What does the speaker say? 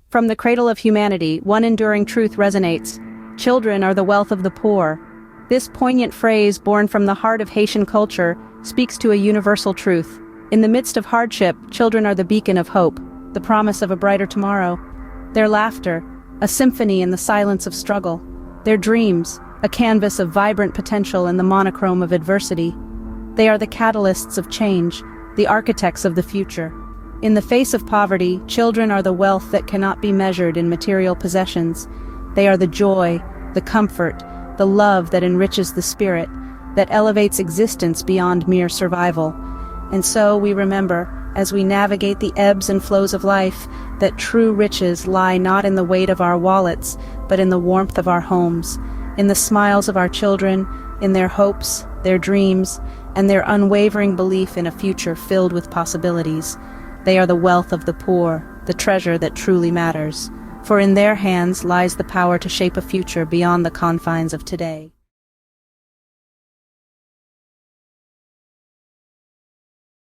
From the cradle of humanity, one enduring truth resonates: children are the wealth of the poor. This poignant phrase, born from the heart of Haitian culture, speaks to a universal truth. In the midst of hardship, children are the beacon of hope, the promise of a brighter tomorrow. Their laughter, a symphony in the silence of struggle. Their dreams, a canvas of vibrant potential in the monochrome of adversity. They are the catalysts of change, the architects of the future. In the face of poverty, children are the wealth that cannot be measured in material possessions. They are the joy, the comfort, the love that enriches the spirit, that elevates existence beyond mere survival. And so we remember, as we navigate the ebbs and flows of life, that true riches lie not in the weight of our wallets, but in the warmth of our homes, in the smiles of our children, in their hopes, their dreams, and their unwavering belief in a future filled with possibilities. They are the wealth of the poor, the treasure that truly matters. For in their hands lies the power to shape a future beyond the confines of today.